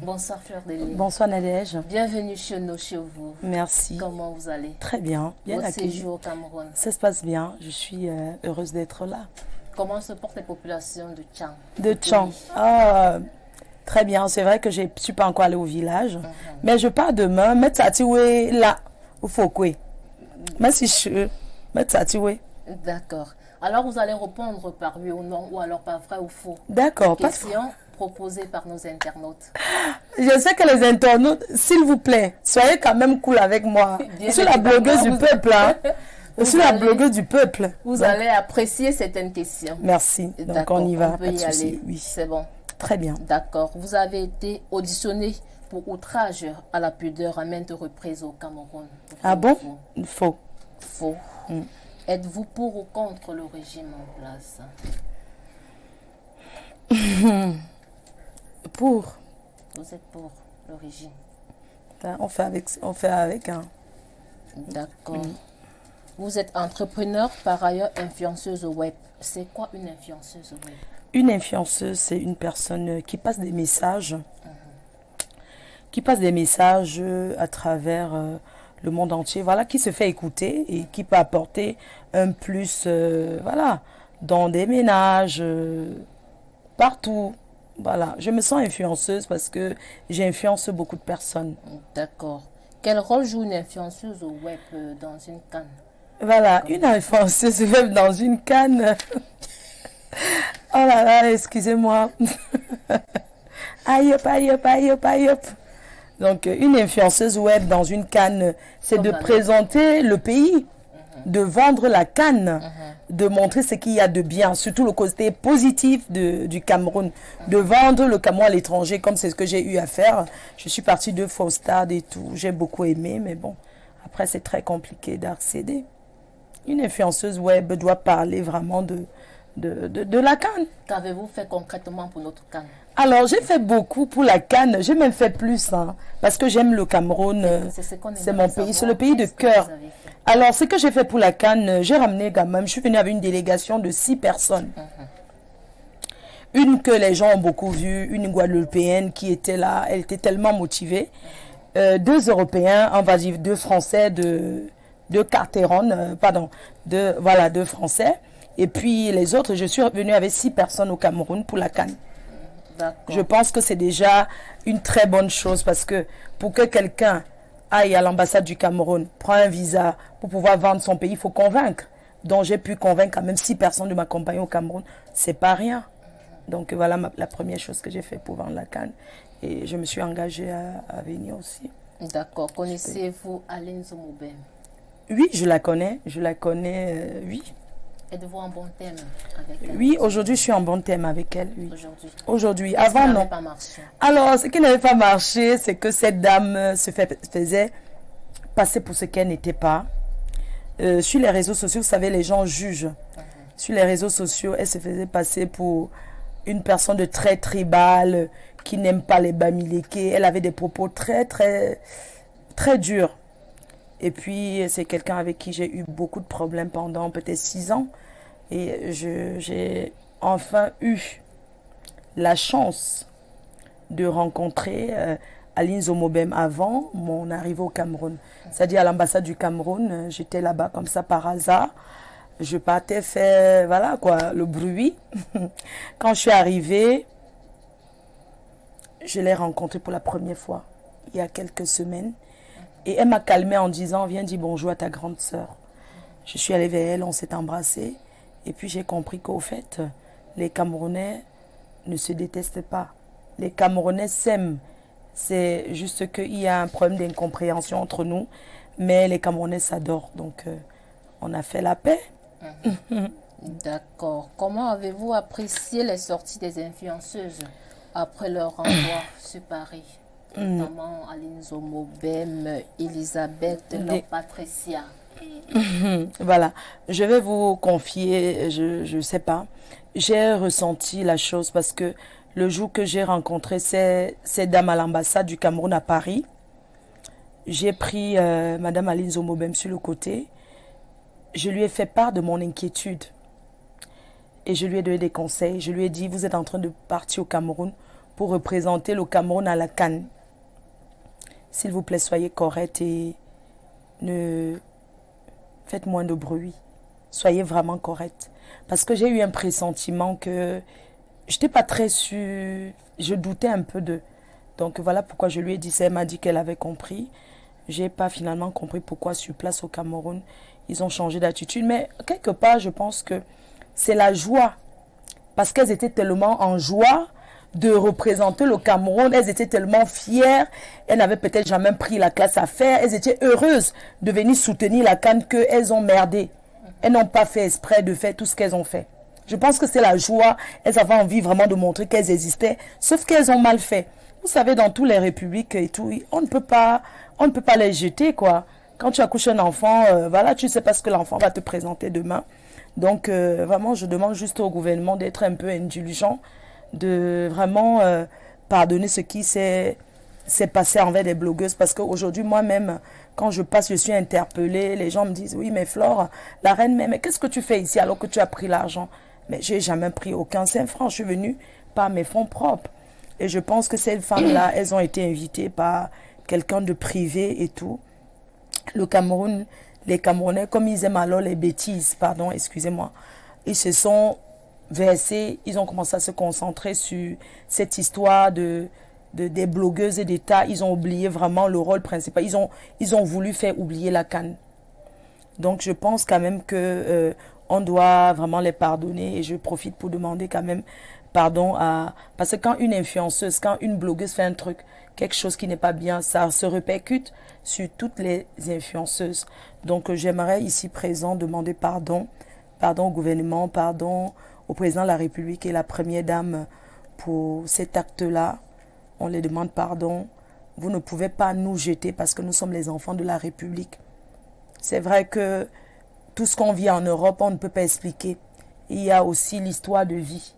Bonsoir Fleur de Lys. Bonsoir Nadège. Bienvenue chez nous, chez vous. Merci. Comment vous allez? Très bien. Bien Votre accueilli. séjour au Cameroun. Ça se passe bien. Je suis heureuse d'être là. Comment se portent les populations de Tchang? De Tchang. Très bien. C'est vrai que je ne suis pas encore allée au village. Mais je pars demain. Mettre Satiwe là. Au Fokwe. Merci, je mettre Satiwe. D'accord. Alors vous allez répondre par oui ou non, ou alors par vrai ou faux. D'accord. Question proposée par nos internautes. Je sais que les internautes, s'il vous plaît, soyez quand même cool avec moi. Je suis la blogueuse du peuple. Hein. Je suis la blogueuse du peuple. Vous allez apprécier certaines questions. Merci. Donc on y va. On peut y aller. Oui. C'est bon. Très bien. D'accord. Vous avez été auditionné pour outrage à la pudeur à maintes reprises au Cameroun. Ah bon? Faux. Faux. Êtes-vous pour ou contre le régime en place? Pour. Vous êtes pour le régime. On fait avec. Hein. D'accord. Vous êtes entrepreneur, par ailleurs influenceuse au web. C'est quoi une influenceuse au web? Une influenceuse, c'est une personne qui passe des messages. Qui passe des messages à travers le monde entier. Voilà, qui se fait écouter et qui peut apporter un plus, voilà, dans des ménages, partout. Voilà, je me sens influenceuse parce que j'influence beaucoup de personnes. D'accord. Quel rôle joue une influenceuse au web dans une canne? Voilà, une influenceuse web dans une canne. Oh là là, excusez-moi. Aïe, aïe, aïe, aïe. Donc, une influenceuse web dans une canne, c'est de présenter le pays, de vendre la canne, de montrer ce qu'il y a de bien, surtout le côté positif du Cameroun, de vendre le Cameroun à l'étranger, comme c'est ce que j'ai eu à faire. Je suis partie 2 fois au stade et tout, j'ai beaucoup aimé, mais bon, après c'est très compliqué d'accéder. Une influenceuse web doit parler vraiment de la canne. Qu'avez-vous fait concrètement pour notre canne? Alors, j'ai fait beaucoup pour la canne. J'ai même fait plus, hein, parce que j'aime le Cameroun. C'est mon pays, c'est le pays de cœur. Alors, ce que j'ai fait pour la canne, j'ai ramené quand même, je suis venue avec une délégation de 6 personnes. Une que les gens ont beaucoup vue, une Guadeloupéenne qui était là, elle était tellement motivée. 2 Européens, on va dire 2 Français, 2 Carteron, pardon, 2 Français. Et puis les autres, je suis venue avec 6 personnes au Cameroun pour la canne. Je pense que c'est déjà une très bonne chose parce que pour que quelqu'un aille à l'ambassade du Cameroun, prend un visa pour pouvoir vendre son pays, il faut convaincre. Donc j'ai pu convaincre quand même 6 personnes de m'accompagner au Cameroun. C'est pas rien. Donc voilà la première chose que j'ai fait pour vendre la canne. Et je me suis engagée à venir aussi. D'accord. Connaissez-vous Aline Zomobem? Oui, je la connais, oui. Êtes-vous en bon thème avec elle? Oui, aujourd'hui, je suis en bon thème avec elle. Oui. Aujourd'hui. Avant, non. Ça n'avait pas marché. Alors, ce qui n'avait pas marché, c'est que cette dame faisait passer pour ce qu'elle n'était pas. Sur les réseaux sociaux, vous savez, les gens jugent. Sur les réseaux sociaux, elle se faisait passer pour une personne de très tribale, qui n'aime pas les bamileke. Elle avait des propos très, très, très durs. Et puis, c'est quelqu'un avec qui j'ai eu beaucoup de problèmes pendant peut-être 6 ans. Et j'ai enfin eu la chance de rencontrer Aline Zomobem avant mon arrivée au Cameroun. C'est-à-dire à l'ambassade du Cameroun, j'étais là-bas comme ça par hasard. Je partais faire, voilà quoi, le bruit. Quand je suis arrivée, je l'ai rencontrée pour la première fois, il y a quelques semaines. Et elle m'a calmée en disant, viens dire bonjour à ta grande sœur. Je suis allée vers elle, on s'est embrassés. Et puis j'ai compris qu'au fait, les Camerounais ne se détestent pas. Les Camerounais s'aiment. C'est juste qu'il y a un problème d'incompréhension entre nous. Mais les Camerounais s'adorent. Donc on a fait la paix. D'accord. Comment avez-vous apprécié les sorties des influenceuses après leur renvoi sur Paris? Notamment Aline Zomobem, Elisabeth, Patricia. Voilà, je vais vous confier, je sais pas, j'ai ressenti la chose parce que le jour que j'ai rencontré ces dames à l'ambassade du Cameroun à Paris, j'ai pris Madame Aline Zomobem sur le côté, je lui ai fait part de mon inquiétude et je lui ai donné des conseils, je lui ai dit, vous êtes en train de partir au Cameroun pour représenter le Cameroun à la CAN. S'il vous plaît, soyez correct et ne faites moins de bruit. Soyez vraiment correct. Parce que j'ai eu un pressentiment que je n'étais pas très sûre. Je doutais un peu de... Donc voilà pourquoi je lui ai dit ça. Elle m'a dit qu'elle avait compris. Je n'ai pas finalement compris pourquoi sur place au Cameroun, ils ont changé d'attitude. Mais quelque part, je pense que c'est la joie. Parce qu'elles étaient tellement en joie de représenter le Cameroun. Elles étaient tellement fières. Elles n'avaient peut-être jamais pris la classe à faire. Elles étaient heureuses de venir soutenir la CAN qu'elles ont merdé. Elles n'ont pas fait exprès de faire tout ce qu'elles ont fait. Je pense que c'est la joie. Elles avaient envie vraiment de montrer qu'elles existaient. Sauf qu'elles ont mal fait. Vous savez, dans toutes les républiques et tout, on ne peut pas les jeter, quoi. Quand tu accouches un enfant, voilà, tu ne sais pas ce que l'enfant va te présenter demain. Donc, vraiment, je demande juste au gouvernement d'être un peu indulgent, de vraiment pardonner ce qui s'est passé envers des blogueuses. Parce qu'aujourd'hui, moi-même, quand je passe, je suis interpellée. Les gens me disent, oui, mais Flore, la reine, mais qu'est-ce que tu fais ici alors que tu as pris l'argent? Mais je n'ai jamais pris aucun 5 francs. Je suis venue par mes fonds propres. Et je pense que ces femmes-là, elles ont été invitées par quelqu'un de privé et tout. Le Cameroun, les Camerounais, comme ils aiment alors les bêtises, pardon, excusez-moi, ils se sont versés, ils ont commencé à se concentrer sur cette histoire des blogueuses et d'État. Ils ont oublié vraiment le rôle principal. Ils ont voulu faire oublier la CAN. Donc je pense quand même que on doit vraiment les pardonner. Et je profite pour demander quand même pardon à... Parce que quand une influenceuse, quand une blogueuse fait un truc, quelque chose qui n'est pas bien, ça se répercute sur toutes les influenceuses. Donc j'aimerais ici présent demander pardon au gouvernement, pardon au président de la République et la première dame pour cet acte-là. On les demande pardon. Vous ne pouvez pas nous jeter parce que nous sommes les enfants de la République. C'est vrai que tout ce qu'on vit en Europe, on ne peut pas expliquer. Il y a aussi l'histoire de vie.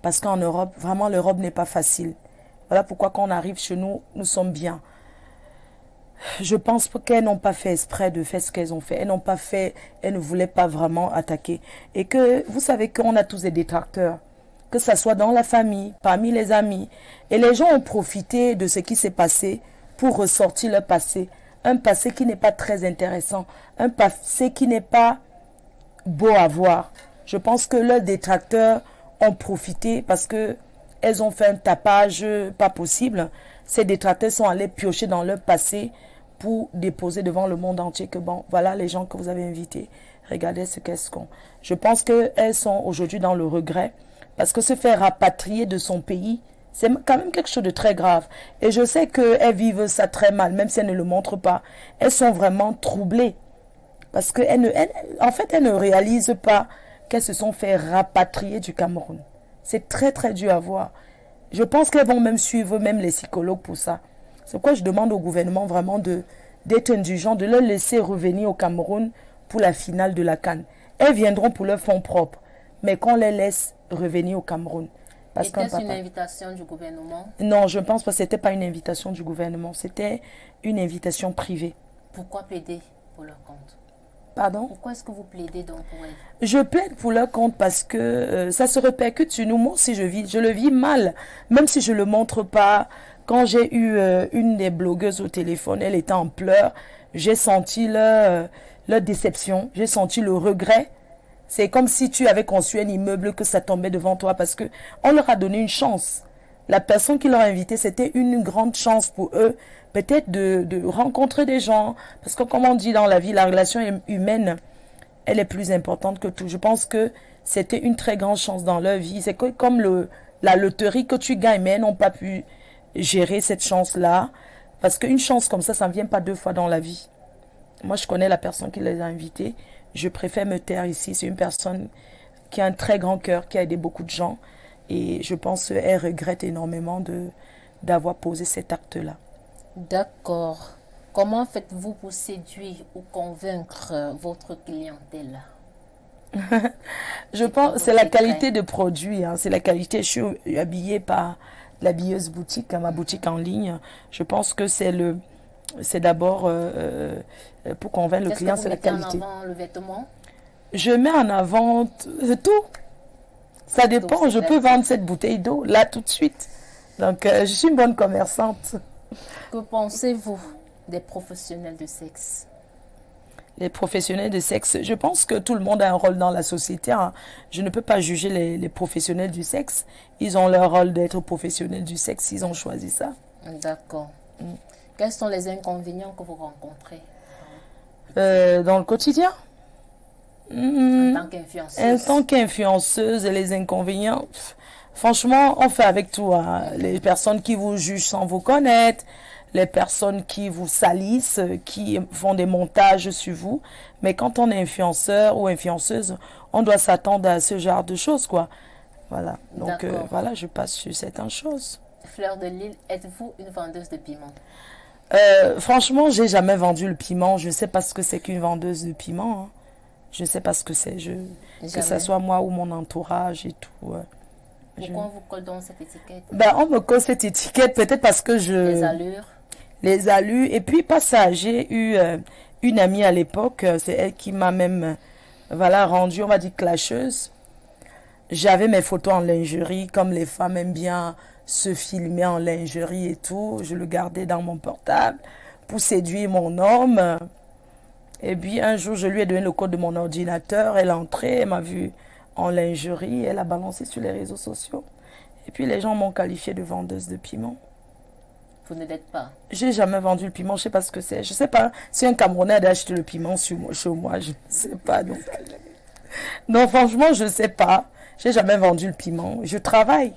Parce qu'en Europe, vraiment, l'Europe n'est pas facile. Voilà pourquoi quand on arrive chez nous, nous sommes bien. Je pense qu'elles n'ont pas fait exprès de faire ce qu'elles ont fait. Elles n'ont pas fait, elles ne voulaient pas vraiment attaquer. Et que, vous savez qu'on a tous des détracteurs. Que ce soit dans la famille, parmi les amis. Et les gens ont profité de ce qui s'est passé pour ressortir leur passé. Un passé qui n'est pas très intéressant. Un passé qui n'est pas beau à voir. Je pense que leurs détracteurs ont profité parce que elles ont fait un tapage pas possible. Ces détracteurs sont allés piocher dans leur passé pour déposer devant le monde entier que bon, voilà les gens que vous avez invités. Regardez ce qu'elles sont. Je pense qu'elles sont aujourd'hui dans le regret parce que se faire rapatrier de son pays, c'est quand même quelque chose de très grave. Et je sais qu'elles vivent ça très mal, même si elles ne le montrent pas. Elles sont vraiment troublées parce qu'elles ne réalisent pas qu'elles se sont fait rapatrier du Cameroun. C'est très très dur à voir. Je pense qu'elles vont même suivre même les psychologues pour ça. C'est pourquoi je demande au gouvernement vraiment d'être indulgent, de leur laisser revenir au Cameroun pour la finale de la CAN. Elles viendront pour leur fonds propres, mais qu'on les laisse revenir au Cameroun. Était-ce une invitation du gouvernement? Non, je pense que ce n'était pas une invitation du gouvernement, c'était une invitation privée. Pourquoi plaider pour leur compte? Pardon? Pourquoi est-ce que vous plaidez donc pour elles? Je plaide pour leur compte parce que ça se répercute sur nous. Moi aussi, je le vis mal, même si je ne le montre pas. Quand j'ai eu une des blogueuses au téléphone, elle était en pleurs. J'ai senti leur déception, j'ai senti le regret. C'est comme si tu avais construit un immeuble que ça tombait devant toi parce que on leur a donné une chance. La personne qui leur a invité, c'était une grande chance pour eux, peut-être de rencontrer des gens. Parce que comme on dit dans la vie, la relation humaine, elle est plus importante que tout. Je pense que c'était une très grande chance dans leur vie. C'est comme la loterie que tu gagnes, mais elles n'ont pas pu gérer cette chance-là. Parce qu'une chance comme ça ne vient pas 2 fois dans la vie. Moi, je connais la personne qui les a invités. Je préfère me taire ici. C'est une personne qui a un très grand cœur, qui a aidé beaucoup de gens. Et je pense qu'elle regrette énormément d'avoir posé cet acte-là. D'accord. Comment faites-vous pour séduire ou convaincre votre clientèle? Je pense que c'est la qualité de produit. Hein. C'est la qualité. Je suis habillée par l'habilleuse boutique, ma boutique en ligne. Je pense que c'est d'abord pour convaincre le client, c'est la qualité. Est-ce que vous mettez en avant le vêtement? Je mets en avant tout. Ça dépend, je peux vendre cette bouteille d'eau là tout de suite. Donc, je suis une bonne commerçante. Que pensez-vous des professionnels de sexe? Les professionnels de sexe, je pense que tout le monde a un rôle dans la société, hein. Je ne peux pas juger les professionnels du sexe. Ils ont leur rôle d'être professionnels du sexe. Ils ont choisi ça. D'accord. Quels sont les inconvénients que vous rencontrez dans le quotidien? en tant qu'influenceuse? En tant qu'influenceuse, les inconvénients, franchement, on fait avec tout, hein. Les personnes qui vous jugent sans vous connaître, les personnes qui vous salissent, qui font des montages sur vous. Mais quand on est influenceur ou influenceuse, on doit s'attendre à ce genre de choses, quoi. Voilà. Donc, voilà, je passe sur certaines choses. Fleur de Lille, êtes-vous une vendeuse de piment? Franchement, j'ai jamais vendu le piment. Je ne sais pas ce que c'est qu'une vendeuse de piment, hein. Je ne sais pas ce que c'est. Que ce soit moi ou mon entourage et tout. Pourquoi on vous colle donc cette étiquette? Ben, on me colle cette étiquette peut-être parce que Les allures? Les allures. Et puis, pas ça. J'ai eu une amie à l'époque. C'est elle qui m'a même voilà, rendue, on va dire, clasheuse. J'avais mes photos en lingerie, comme les femmes aiment bien se filmer en lingerie et tout. Je le gardais dans mon portable pour séduire mon homme. Et puis un jour, je lui ai donné le code de mon ordinateur. Elle est entrée, elle m'a vu en lingerie. Elle a balancé sur les réseaux sociaux. Et puis les gens m'ont qualifiée de vendeuse de piment. Vous ne l'êtes pas? J'ai jamais vendu le piment, je sais pas ce que c'est. Je sais pas si un Camerounais a acheté le piment chez moi, je ne sais pas. Donc, non, franchement, je ne sais pas. J'ai jamais vendu le piment. Je travaille.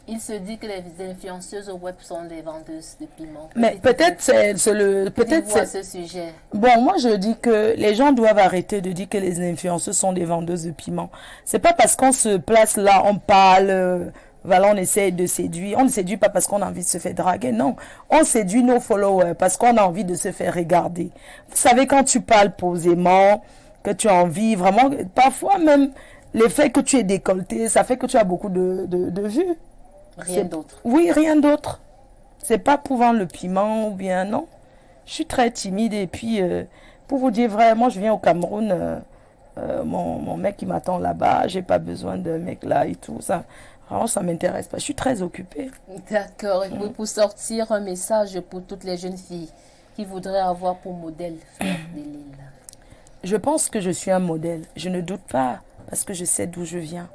Il se dit que les influenceuses au web sont des vendeuses de piment. Mais peut-être c'est le... Peut-être c'est ce sujet. Bon, moi je dis que les gens doivent arrêter de dire que les influenceuses sont des vendeuses de piment. C'est pas parce qu'on se place là, on parle, voilà, on essaie de séduire. On ne séduit pas parce qu'on a envie de se faire draguer, non. On séduit nos followers parce qu'on a envie de se faire regarder. Vous savez, quand tu parles posément, que tu as envie vraiment... Parfois même, l'effet que tu es décolleté, ça fait que tu as beaucoup de vues. Rien d'autre. Oui, rien d'autre. C'est pas pour vendre le piment ou bien non. Je suis très timide et puis pour vous dire vrai, moi je viens au Cameroun, mon mec qui m'attend là-bas, j'ai pas besoin de mec là et tout ça. Vraiment ça m'intéresse pas. Je suis très occupée. D'accord. Et pour sortir un message pour toutes les jeunes filles qui voudraient avoir pour modèle Fleur de Lille. Je pense que je suis un modèle. Je ne doute pas parce que je sais d'où je viens.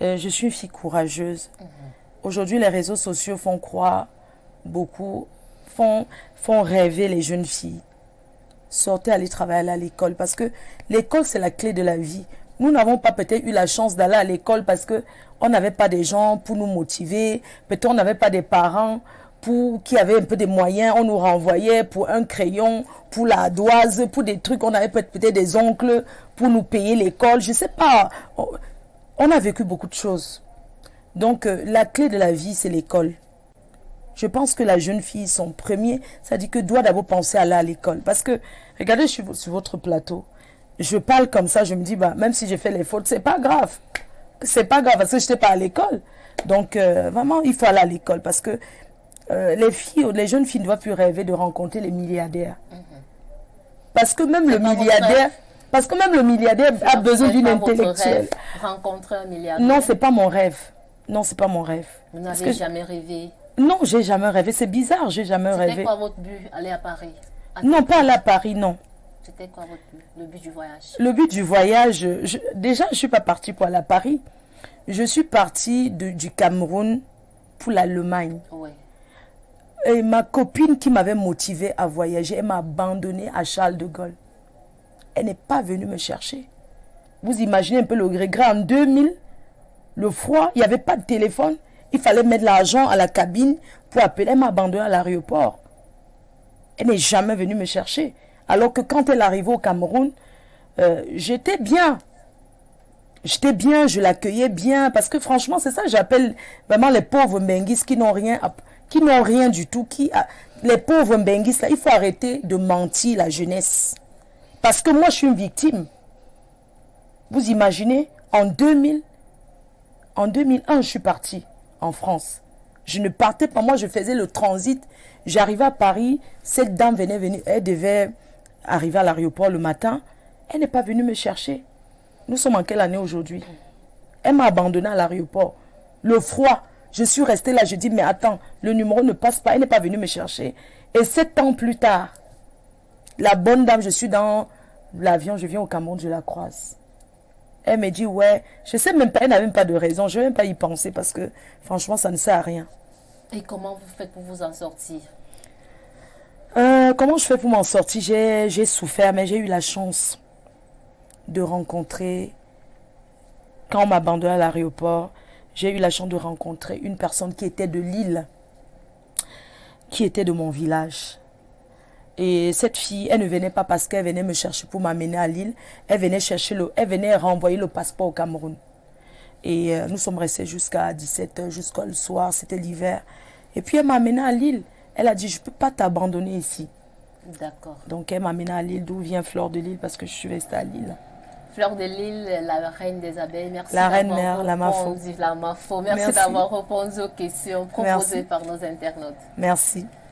Je suis une fille courageuse. Aujourd'hui, les réseaux sociaux font croire beaucoup, font rêver les jeunes filles. Sortez, aller travailler à l'école parce que l'école, c'est la clé de la vie. Nous n'avons pas peut-être eu la chance d'aller à l'école parce qu'on n'avait pas des gens pour nous motiver. Peut-être on n'avait pas des parents qui avaient un peu des moyens. On nous renvoyait pour un crayon, pour la doise, pour des trucs. On avait peut-être des oncles pour nous payer l'école. Je ne sais pas. On a vécu beaucoup de choses. Donc, la clé de la vie, c'est l'école. Je pense que la jeune fille, son premier, ça dit que doit d'abord penser à aller à l'école. Parce que, regardez, je suis sur votre plateau. Je parle comme ça, je me dis, bah, même si j'ai fait les fautes, c'est pas grave. C'est pas grave parce que je n'étais pas à l'école. Donc, vraiment, il faut aller à l'école. Parce que les jeunes filles ne doivent plus rêver de rencontrer les milliardaires. Parce que même le milliardaire... Parce que même le milliardaire a besoin d'une intellectuelle. Rencontrer un milliardaire? Non, c'est pas mon rêve. Non, c'est pas mon rêve. Vous n'avez jamais rêvé? Non, j'ai jamais rêvé. C'est bizarre, j'ai jamais rêvé. C'était quoi votre but? Aller à Paris? Non, pas aller à Paris, non. C'était quoi votre but? Le but du voyage? Le but du voyage, déjà, je ne suis pas partie pour aller à Paris. Je suis partie du Cameroun pour l'Allemagne. Oui. Et ma copine qui m'avait motivée à voyager, elle m'a abandonnée à Charles de Gaulle. Elle n'est pas venue me chercher. Vous imaginez un peu le regret. En 2000, le froid, il n'y avait pas de téléphone. Il fallait mettre l'argent à la cabine pour appeler. Elle m'a abandonné à l'aéroport. Elle n'est jamais venue me chercher. Alors que quand elle arrivait au Cameroun, j'étais bien. J'étais bien, je l'accueillais bien. Parce que franchement, c'est ça que j'appelle vraiment les pauvres Mbenguis qui n'ont rien du tout. Les pauvres Mbenguis, là, il faut arrêter de mentir la jeunesse. Parce que moi, je suis une victime. Vous imaginez, en 2001, je suis partie en France. Je ne partais pas, moi, je faisais le transit. J'arrivais à Paris, cette dame venue, elle devait arriver à l'aéroport le matin. Elle n'est pas venue me chercher. Nous sommes en quelle année aujourd'hui? Elle m'a abandonné à l'aéroport. Le froid, Je suis restée là, je dis, mais attends, le numéro ne passe pas, elle n'est pas venue me chercher. Et 7 ans plus tard, la bonne dame, je suis dans l'avion, je viens au Cameroun, je la croise. Elle me dit, ouais, je sais même pas, elle n'a même pas de raison, je ne vais même pas y penser parce que franchement, ça ne sert à rien. Et comment vous faites pour vous en sortir? Comment je fais pour m'en sortir? J'ai souffert, mais j'ai eu la chance de rencontrer, quand on m'a abandonné à l'aéroport, j'ai eu la chance de rencontrer une personne qui était de Lille, qui était de mon village. Et cette fille, elle ne venait pas parce qu'elle venait me chercher pour m'amener à Lille. Elle venait renvoyer le passeport au Cameroun. Et nous sommes restés jusqu'à 17h, jusqu'au soir, c'était l'hiver. Et puis elle m'a amené à Lille. Elle a dit, je ne peux pas t'abandonner ici. D'accord. Donc elle m'a amené à Lille, d'où vient Fleur de Lille, parce que je suis restée à Lille. Fleur de Lille, la reine des abeilles, merci La reine d'avoir mère, la Mafo. répondu, la Mafo. Merci d'avoir répondu aux questions proposées par nos internautes. Merci.